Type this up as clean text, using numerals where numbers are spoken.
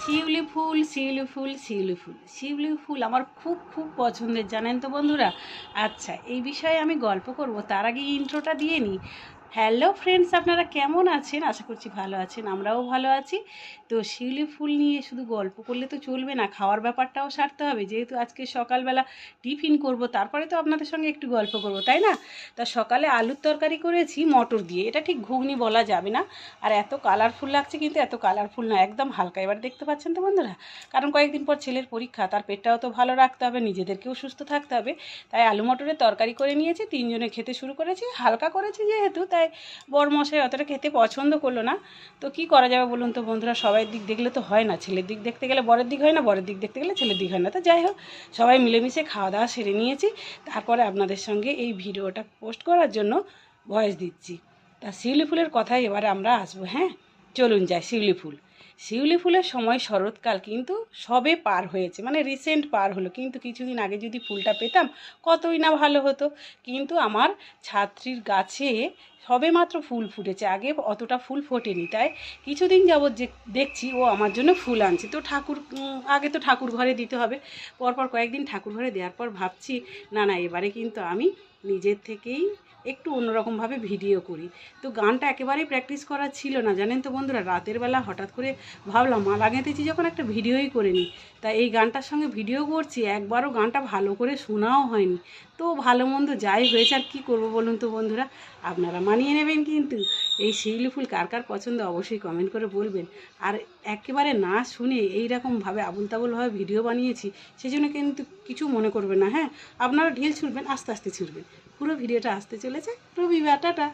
শিউলি ফুল শিউলি ফুল শিউলি ফুল শিউলি ফুল আমার খুব খুব পছন্দের, জানেন তো বন্ধুরা। আচ্ছা, এই বিষয়ে আমি গল্প করব, তার আগে ইন্ট্রোটা দিয়ে নিই। হ্যালো ফ্রেন্ডস, আপনারা কেমন আছেন? আশা করছি ভালো আছেন, আমরাও ভালো আছি। তো শিউলি ফুল নিয়ে শুধু গল্প করলে তো চলবে না, খাওয়ার ব্যাপারটাও সারতে হবে। যেহেতু আজকে সকালবেলা টিফিন করব, তারপরে তো আপনাদের সঙ্গে একটু গল্প করব, তাই না? তা সকালে আলুর তরকারি করেছি মটর দিয়ে, এটা ঠিক ঘুগনি বলা যাবে না। আর এত কালারফুল লাগছে, কিন্তু এত কালারফুল না, একদম হালকা। এবার দেখতে পাচ্ছেন তো বন্ধুরা, কারণ কয়েকদিন পর ছেলের পরীক্ষা, তার পেটটাও তো ভালো রাখতে হবে, নিজেদেরকেও সুস্থ থাকতে হবে। তাই আলু মটরের তরকারি করে নিয়েছি, তিনজনে খেতে শুরু করেছি। হালকা করেছি যেহেতু, তাই বরমশাই অতটা খেতে পছন্দ করলো না। তো কি করা যাবে বলুন তো বন্ধুরা, সবাই দিক দেখলে তো হয় না, ছেলের দিক দেখতে গেলে বরের দিক হয় না, বরের দিক দেখতে গেলে ছেলের দিক হয় না। তো যাই হোক, সবাই মিলেমিশে খাওয়া দাওয়া সেরে নিয়েছি। তারপরে আপনাদের সঙ্গে এই ভিডিওটা পোস্ট করার জন্য ভয়েস দিচ্ছি। তা শিউলি ফুলের কথাই এবারে আমরা আসবো। হ্যাঁ, চলুন যাই। শিউলি ফুল, শিউলি ফুলের সময় শরৎকাল কিন্তু সবে পার হয়েছে, মানে রিসেন্ট পার হলো। কিন্তু কিছুদিন আগে যদি ফুলটা পেতাম কতই না ভালো হতো। কিন্তু আমার ছাত্রীর গাছে সবে মাত্র ফুল ফুটেছে, আগে অতটা ফুল ফোটেনি। তাই কিছুদিন যাবৎ যে দেখছি ও আমার জন্য ফুল আনছে। তো আগে তো ঠাকুর ঘরে দিতে হবে। পরপর কয়েকদিন ঠাকুর ঘরে দেওয়ার পর ভাবছি, না না, এবারে কিন্তু আমি নিজের থেকেই একটু অন্যরকমভাবে ভিডিও করি। তো গানটা একেবারেই প্র্যাকটিস করা ছিল না, জানেন তো বন্ধুরা। রাতের বেলা হঠাৎ করে ভাবলাম মালা গেঁথেছি যখন, একটা ভিডিওই করে নিই। তা এই গানটার সঙ্গে ভিডিও করছি, একবারও গানটা ভালো করে শোনাও হয়নি। তো ভালো মন্দ যাই হয়েছে, আর কী করবো বলুন তো বন্ধুরা, আপনারা মানিয়ে নেবেন। কিন্তু এই শিউলি ফুল কার কার পছন্দ অবশ্যই কমেন্ট করে বলবেন। আর একেবারে না শুনে এইরকমভাবে আবুল তাবুলভাবে ভিডিও বানিয়েছি, সেই জন্য কিন্তু কিছু মনে করবেন না। হ্যাঁ, আপনারা ঢিল ছুঁড়বেন, আস্তে আস্তে ছুঁড়বেন। পুরো ভিডিওটা আসতে চলেছে। রবিবার, টাটা।